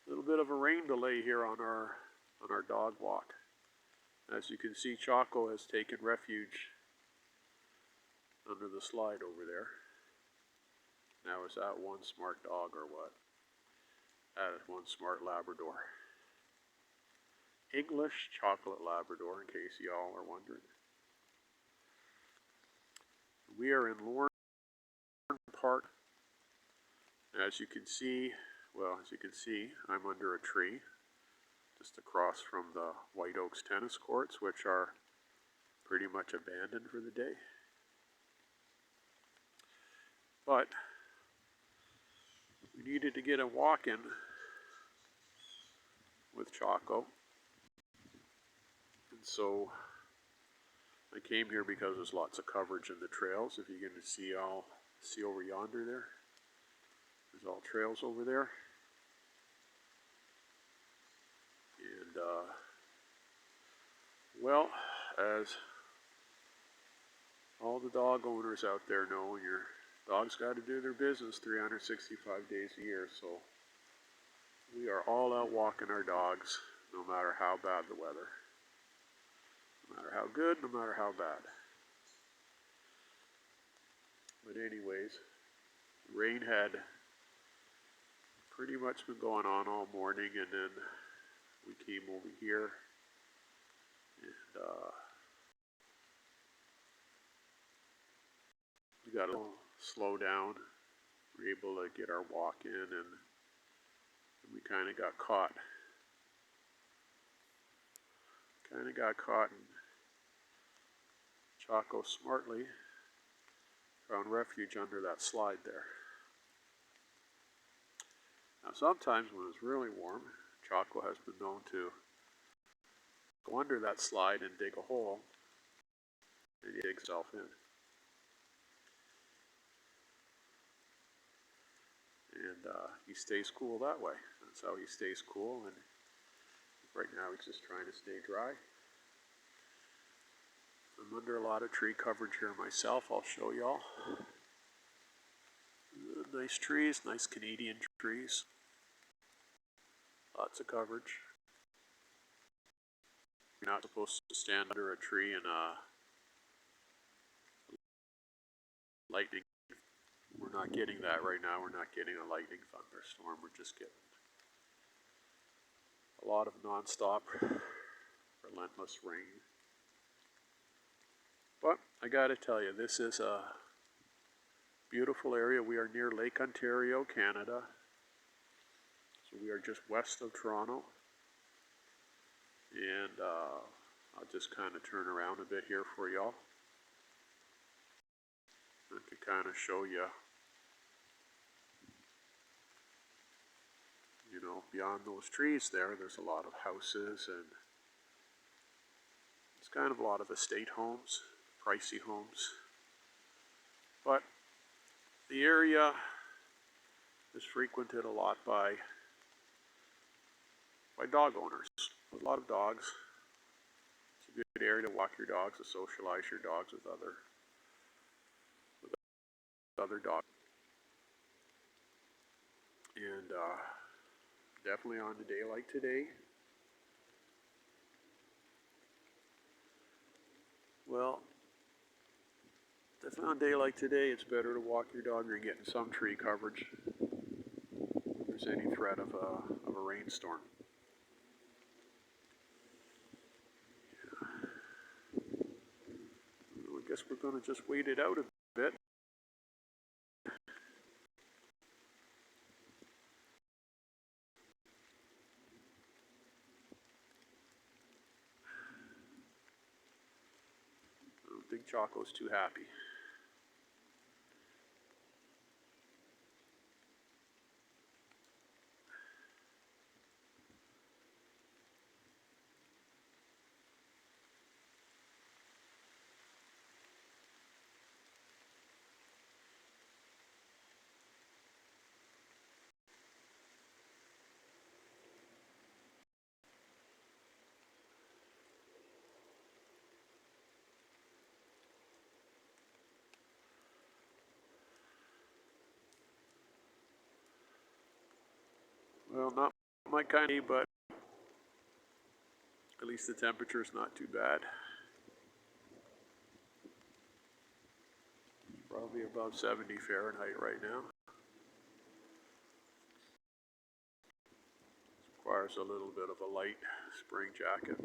little bit of a rain delay here on our dog walk. As you can see, Choco has taken refuge under the slide over there. Now, is that one smart dog or what? That is one smart Labrador. English chocolate Labrador, in case y'all are wondering. We are in Lorne Park. As you can see, I'm under a tree just across from the White Oaks tennis courts, which are pretty much abandoned for the day. But we needed to get a walk in with Choco. And so I came here because there's lots of coverage in the trails. If you can see, see over yonder there. There's all trails over there. And, well, as all the dog owners out there know, your dog's got to do their business 365 days a year. So we are all out walking our dogs, no matter how bad the weather. No matter how good, no matter how bad. But anyways, rain had pretty much been going on all morning, and then we came over here and we got to slow down. We were able to get our walk in, and we kind of got caught. And Choco smartly found refuge under that slide there. Now sometimes when it's really warm, Choco has been known to go under that slide and dig a hole and dig himself in. And he stays cool that way. That's how he stays cool, and right now he's just trying to stay dry. I'm under a lot of tree coverage here myself. I'll show y'all. Nice trees, nice Canadian trees. Lots of coverage. You're not supposed to stand under a tree in a lightning. We're not getting that right now. We're not getting a lightning thunderstorm. We're just getting a lot of non-stop, relentless rain. But I gotta tell you, this is a beautiful area. We are near Lake Ontario, Canada. So we are just west of Toronto. And I'll just kind of turn around a bit here for y'all. I can kind of show you, beyond those trees there's a lot of houses, and it's kind of a lot of estate homes, pricey homes. But the area is frequented a lot by dog owners. A lot of dogs. It's a good area to walk your dogs, to socialize your dogs with other dogs. And definitely on a day like today, it's better to walk your dog. You're getting some tree coverage if there's any threat of a rainstorm. Well, I guess we're going to just wait it out a bit. I don't think Choco's too happy. Well, not my kind of, but at least the temperature's not too bad. Probably above 70 Fahrenheit right now. Requires a little bit of a light spring jacket.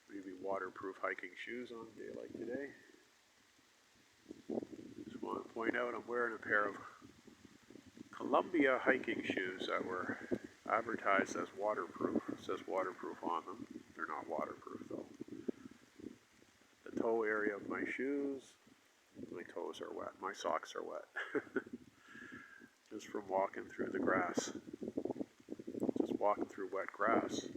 Maybe waterproof hiking shoes on a day like today. Just want to point out I'm wearing a pair of Columbia hiking shoes that were advertised as waterproof. It says waterproof on them. They're not waterproof though. The toe area of my shoes, my toes are wet. My socks are wet. Just from walking through the grass. Just walking through wet grass.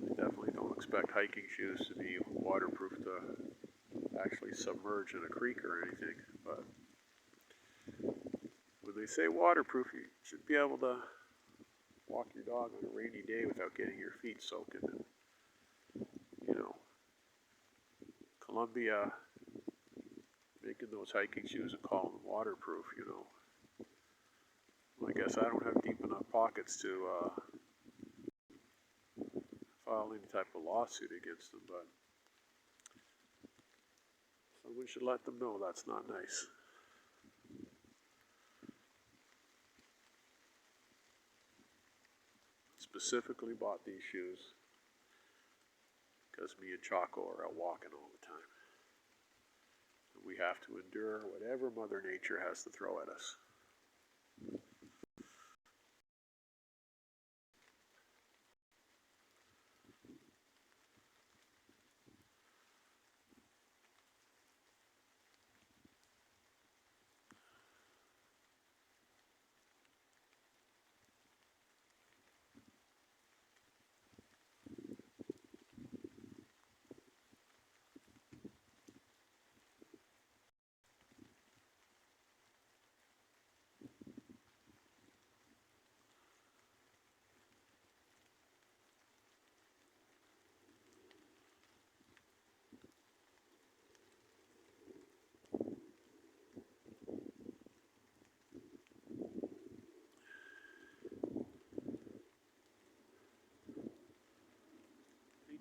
I definitely don't expect hiking shoes to be waterproof to actually submerge in a creek or anything, but when they say waterproof, you should be able to walk your dog on a rainy day without getting your feet soaking. And, you know, Columbia making those hiking shoes and calling them waterproof, you know. Well, I guess I don't have deep enough pockets to file any type of lawsuit against them, but someone should let them know that's not nice. Specifically bought these shoes because me and Choco are out walking all the time. And we have to endure whatever Mother Nature has to throw at us.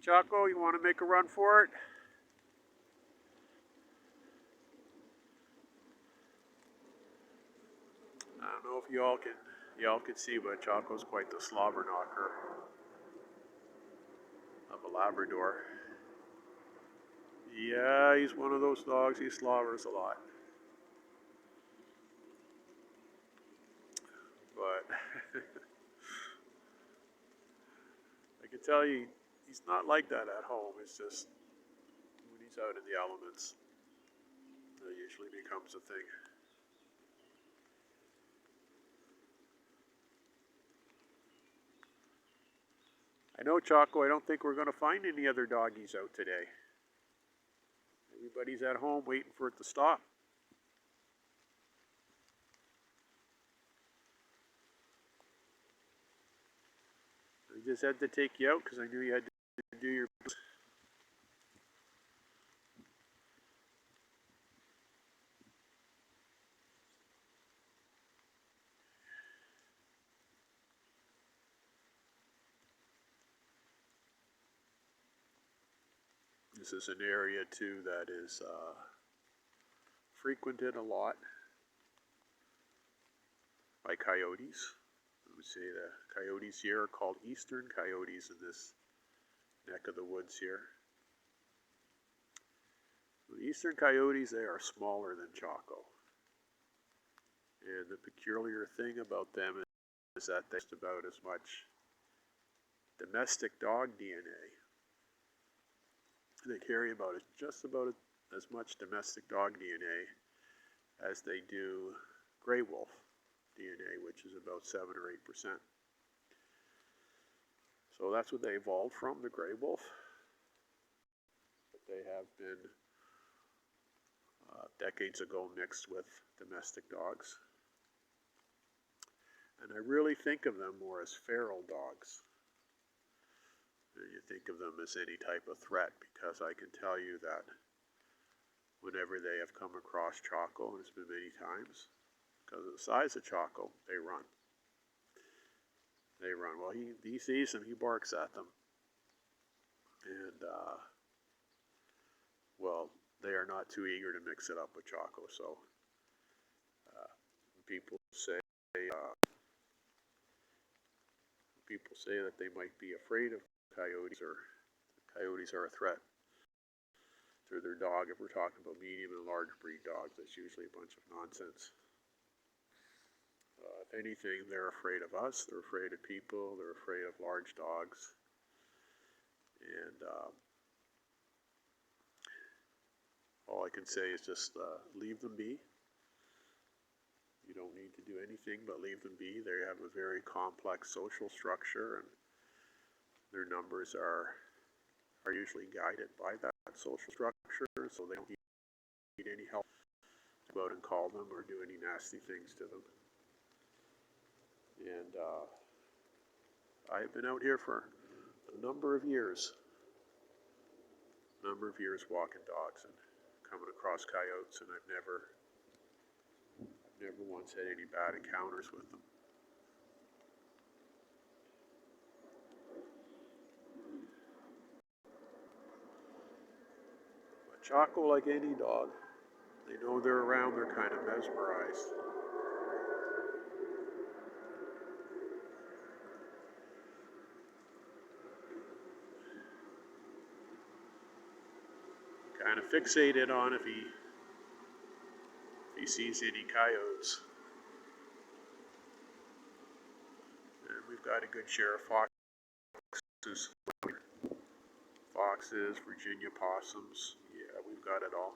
Choco, you want to make a run for it? I don't know if y'all can see, but Choco's quite the slobber knocker of a Labrador. Yeah, he's one of those dogs. He slobbers a lot. But I can tell you, he's not like that at home. It's just when he's out in the elements, that usually becomes a thing. I know, Choco, I don't think we're going to find any other doggies out today. Everybody's at home waiting for it to stop. I just had to take you out because I knew you had to do your... This is an area too that is frequented a lot by coyotes. I would say the coyotes here are called Eastern Coyotes in this neck of the woods here. The Eastern Coyotes, they are smaller than Choco. And the peculiar thing about them is that they have about as much domestic dog DNA. They carry just about as much domestic dog DNA as they do gray wolf DNA, which is about 7 or 8%. So that's what they evolved from, the gray wolf. But they have been decades ago mixed with domestic dogs. And I really think of them more as feral dogs. and you think of them as any type of threat, because I can tell you that whenever they have come across Choco, and it's been many times, because of the size of Choco, they run. They run. Well, he sees them, he barks at them. And, well, they are not too eager to mix it up with Choco. So people say that they might be afraid of coyotes, or coyotes are a threat to their dog. If we're talking about medium and large breed dogs, that's usually a bunch of nonsense. If anything, they're afraid of us, they're afraid of people, they're afraid of large dogs. And all I can say is just leave them be. You don't need to do anything but leave them be. They have a very complex social structure, and their numbers are usually guided by that social structure, so they don't need any help to go out and call them or do any nasty things to them. And I've been out here for a number of years walking dogs and coming across coyotes, and I've never once had any bad encounters with them. But Choco, like any dog, they know they're around, they're kind of mesmerized. Kind of fixated on if he sees any coyotes. And we've got a good share of foxes, Virginia possums. Yeah, we've got it all.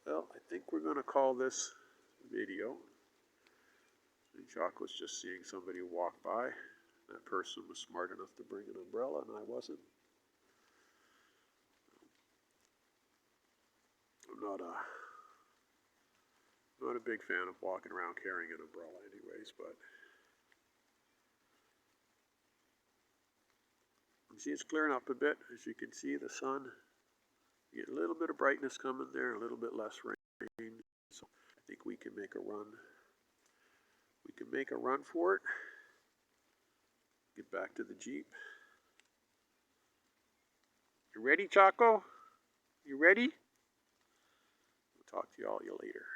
Well, I think we're going to call this video. And Choco's just seeing somebody walk by. That person was smart enough to bring an umbrella, and I wasn't. I'm not a big fan of walking around carrying an umbrella anyways, but you see it's clearing up a bit. As you can see, the sun, you get a little bit of brightness coming there, a little bit less rain. So I think we can make a run. We can make a run for it. Get back to the Jeep. You ready, Choco? You ready? We'll talk to you later.